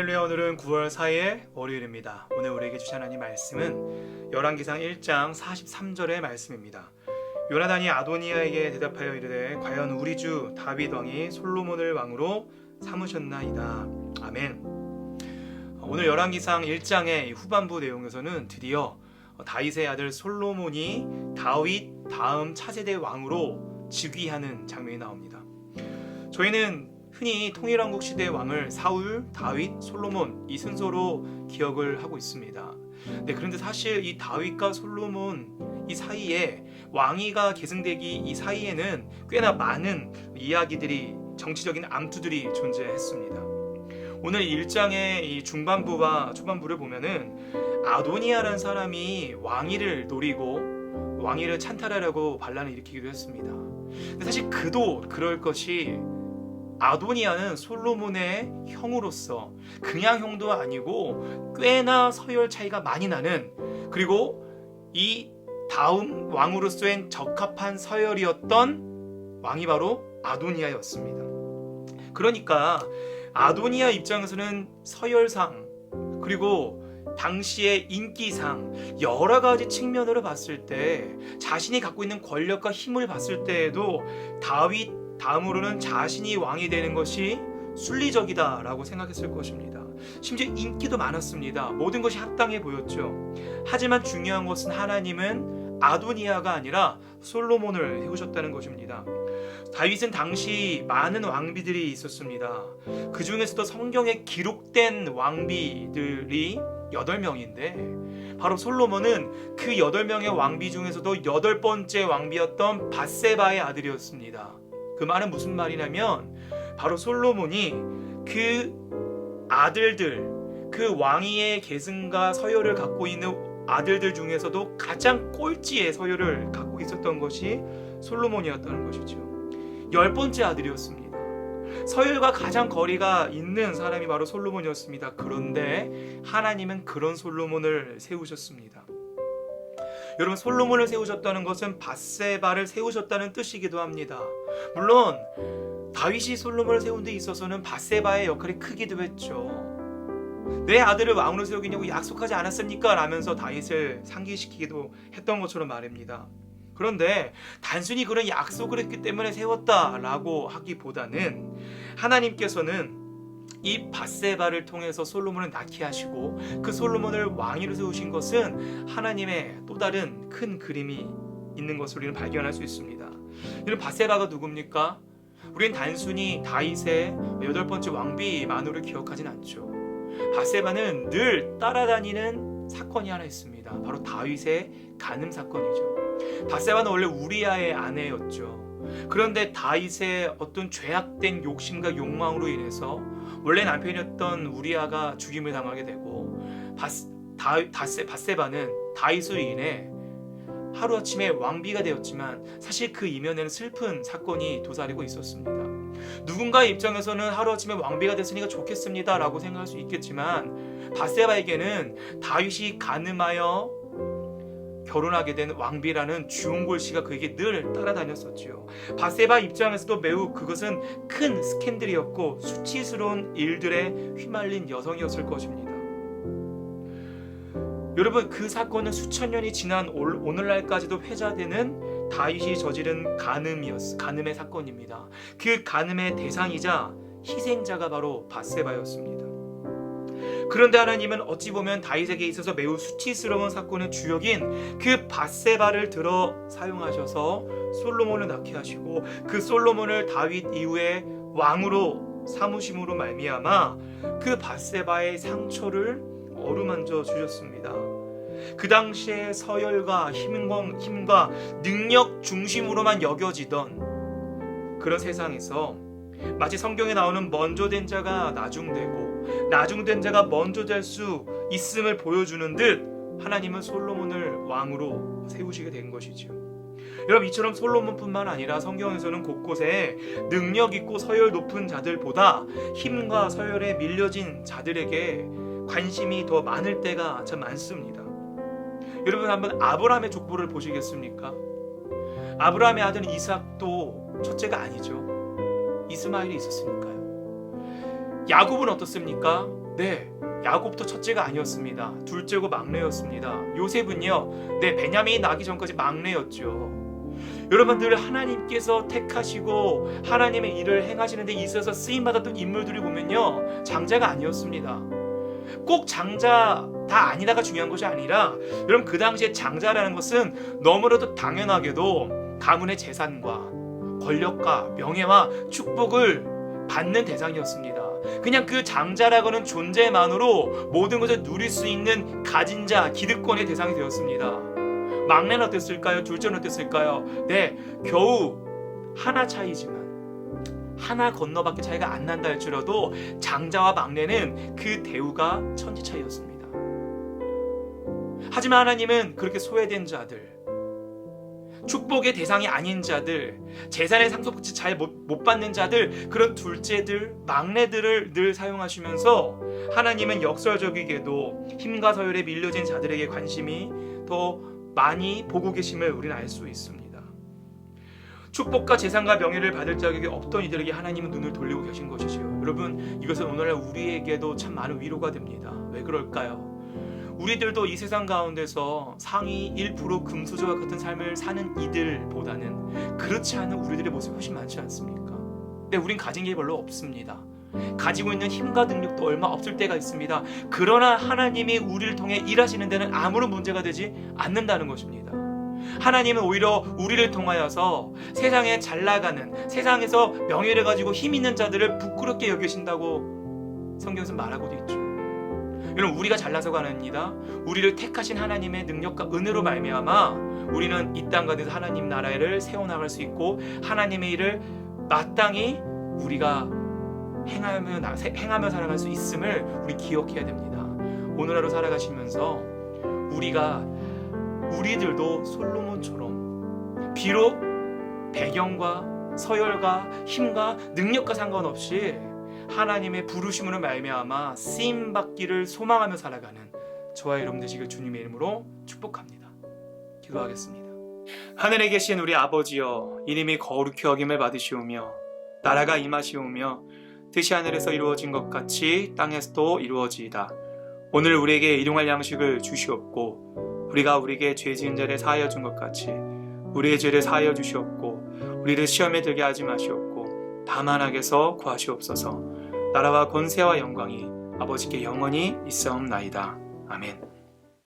할렐루야. 오늘은 9월 4일 월요일입니다. 오늘 우리에게 주신 하나님 말씀은 열왕기상 1장 43절의 말씀입니다. 요나단이 아도니아에게 대답하여 이르되 과연 우리 주 다윗 왕이 솔로몬을 왕으로 삼으셨나이다. 아멘. 오늘 열왕기상 1장의 후반부 내용에서는 드디어 다윗의 아들 솔로몬이 다윗 다음 차세대 왕으로 즉위하는 장면이 나옵니다. 저희는 흔히 통일왕국 시대의 왕을 사울, 다윗, 솔로몬 이 순서로 기억을 하고 있습니다. 그런데 사실 이 다윗과 솔로몬 이 사이에 왕위가 계승되기 이 사이에는 꽤나 많은 이야기들이, 정치적인 암투들이 존재했습니다. 오늘 1장의 이 중반부와 초반부를 보면은 아도니아라는 사람이 왕위를 노리고 왕위를 찬탈하려고 반란을 일으키기도 했습니다. 근데 사실 그도 그럴 것이 아도니아는 솔로몬의 형으로서 그냥 형도 아니고 꽤나 서열 차이가 많이 나는, 그리고 이 다음 왕으로서엔 적합한 서열이었던 왕이 바로 아도니아였습니다. 그러니까 아도니아 입장에서는 서열상 그리고 당시의 인기상 여러 가지 측면으로 봤을 때, 자신이 갖고 있는 권력과 힘을 봤을 때에도 다윗 다음으로는 자신이 왕이 되는 것이 순리적이다라고 생각했을 것입니다. 심지어 인기도 많았습니다. 모든 것이 합당해 보였죠. 하지만 중요한 것은 하나님은 아도니아가 아니라 솔로몬을 세우셨다는 것입니다. 다윗은 당시 많은 왕비들이 있었습니다. 그 중에서도 성경에 기록된 왕비들이 8명인데 바로 솔로몬은 그 8명의 왕비 중에서도 8번째 왕비였던 밧세바의 아들이었습니다. 그 말은 무슨 말이냐면 바로 솔로몬이 그 아들들, 그 왕위의 계승과 서열을 갖고 있는 아들들 중에서도 가장 꼴찌의 서열을 갖고 있었던 것이 솔로몬이었다는 것이죠. 10번째 아들이었습니다. 서열과 가장 거리가 있는 사람이 바로 솔로몬이었습니다. 그런데 하나님은 그런 솔로몬을 세우셨습니다. 여러분, 솔로몬을 세우셨다는 것은 밧세바를 세우셨다는 뜻이기도 합니다. 물론 다윗이 솔로몬을 세운 데 있어서는 밧세바의 역할이 크기도 했죠. 내 아들을 왕으로 세우겠냐고 약속하지 않았습니까? 라면서 다윗을 상기시키기도 했던 것처럼 말입니다. 그런데 단순히 그런 약속을 했기 때문에 세웠다라고 하기보다는 하나님께서는 이 밧세바를 통해서 솔로몬을 낳게 하시고 그 솔로몬을 왕위로 세우신 것은 하나님의 또 다른 큰 그림이 있는 것을 우리는 발견할 수 있습니다. 여러분, 밧세바가 누굽니까? 우리는 단순히 다윗의 8번째 왕비만으로 기억하진 않죠. 밧세바는 늘 따라다니는 사건이 하나 있습니다. 바로 다윗의 간음 사건이죠. 밧세바는 원래 우리아의 아내였죠. 그런데 다윗의 어떤 죄악된 욕심과 욕망으로 인해서 원래 남편이었던 우리아가 죽임을 당하게 되고 밧세바는 다윗으로 인해 하루아침에 왕비가 되었지만 사실 그 이면에는 슬픈 사건이 도사리고 있었습니다. 누군가의 입장에서는 하루아침에 왕비가 됐으니까 좋겠습니다 라고 생각할 수 있겠지만 밧세바에게는 다윗이 간음하여 결혼하게 된 왕비라는 주홍골씨가 그에게 늘 따라다녔었지요. 밧세바 입장에서도 매우 그것은 큰 스캔들이었고 수치스러운 일들에 휘말린 여성이었을 것입니다. 여러분, 그 사건은 수천 년이 지난 오늘날까지도 회자되는 다윗이 저지른 간음의 사건입니다. 그 간음의 대상이자 희생자가 바로 밧세바였습니다. 그런데 하나님은 어찌 보면 다윗에게 있어서 매우 수치스러운 사건의 주역인 그 밧세바를 들어 사용하셔서 솔로몬을 낳게 하시고 그 솔로몬을 다윗 이후에 왕으로 삼으심으로 말미암아 그 밧세바의 상처를 어루만져 주셨습니다. 그 당시에 서열과 힘과 능력 중심으로만 여겨지던 그런 세상에서 마치 성경에 나오는 먼저 된 자가 나중되고 나중된 자가 먼저 될 수 있음을 보여주는 듯 하나님은 솔로몬을 왕으로 세우시게 된 것이죠. 여러분, 이처럼 솔로몬뿐만 아니라 성경에서는 곳곳에 능력 있고 서열 높은 자들보다 힘과 서열에 밀려진 자들에게 관심이 더 많을 때가 참 많습니다. 여러분, 한번 아브라함의 족보를 보시겠습니까? 아브라함의 아들 이삭도 첫째가 아니죠. 이스마엘이 있었으니까요. 야곱은 어떻습니까? 네, 야곱도 첫째가 아니었습니다. 둘째고 막내였습니다. 요셉은요, 네, 베냐민이 나기 전까지 막내였죠. 여러분들, 하나님께서 택하시고 하나님의 일을 행하시는 데 있어서 쓰임받았던 인물들이 보면요, 장자가 아니었습니다. 꼭 장자 다 아니다가 중요한 것이 아니라, 여러분, 그 당시에 장자라는 것은 너무나도 당연하게도 가문의 재산과 권력과 명예와 축복을 받는 대상이었습니다. 그냥 그 장자라고는 존재만으로 모든 것을 누릴 수 있는 가진 자, 기득권의 대상이 되었습니다. 막내는 어땠을까요? 둘째는 어땠을까요? 네, 겨우 하나 차이지만, 하나 건너밖에 차이가 안 난다 할지라도 장자와 막내는 그 대우가 천지 차이였습니다. 하지만 하나님은 그렇게 소외된 자들, 축복의 대상이 아닌 자들, 재산의 상속받지 잘 못 받는 자들, 그런 둘째들, 막내들을 늘 사용하시면서 하나님은 역설적이게도 힘과 서열에 밀려진 자들에게 관심이 더 많이 보고 계심을 우리는 알 수 있습니다. 축복과 재산과 명예를 받을 자격이 없던 이들에게 하나님은 눈을 돌리고 계신 것이지요. 여러분, 이것은 오늘날 우리에게도 참 많은 위로가 됩니다. 왜 그럴까요? 우리들도 이 세상 가운데서 상위 1% 금수저와 같은 삶을 사는 이들보다는 그렇지 않은 우리들의 모습이 훨씬 많지 않습니까? 근데 우린 가진 게 별로 없습니다. 가지고 있는 힘과 능력도 얼마 없을 때가 있습니다. 그러나 하나님이 우리를 통해 일하시는 데는 아무런 문제가 되지 않는다는 것입니다. 하나님은 오히려 우리를 통하여서 세상에 잘 나가는, 세상에서 명예를 가지고 힘 있는 자들을 부끄럽게 여기신다고 성경에서 말하고도 있죠. 여러분, 우리가 잘나서가 아닙니다. 우리를 택하신 하나님의 능력과 은혜로 말미암아 우리는 이 땅 가운데서 하나님 나라를 세워나갈 수 있고, 하나님의 일을 마땅히 우리가 행하며 살아갈 수 있음을 우리 기억해야 됩니다. 오늘 하루 살아가시면서 우리들도 솔로몬처럼 비록 배경과 서열과 힘과 능력과 상관없이 하나님의 부르심으로 말미암아 쓰임받기를 소망하며 살아가는 저와 여러분 되시길 주님의 이름으로 축복합니다. 기도하겠습니다. 하늘에 계신 우리 아버지여, 이름이 거룩히 여김을 받으시오며 나라가 임하시오며 뜻이 하늘에서 이루어진 것 같이 땅에서도 이루어지이다. 오늘 우리에게 일용할 양식을 주시옵고, 우리가 우리에게 죄 지은 자를 사하여 준 것 같이 우리의 죄를 사하여 주시옵고, 우리를 시험에 들게 하지 마시옵고 다만 악에서 구하시옵소서. 나라와 권세와 영광이 아버지께 영원히 있사옵나이다. 아멘.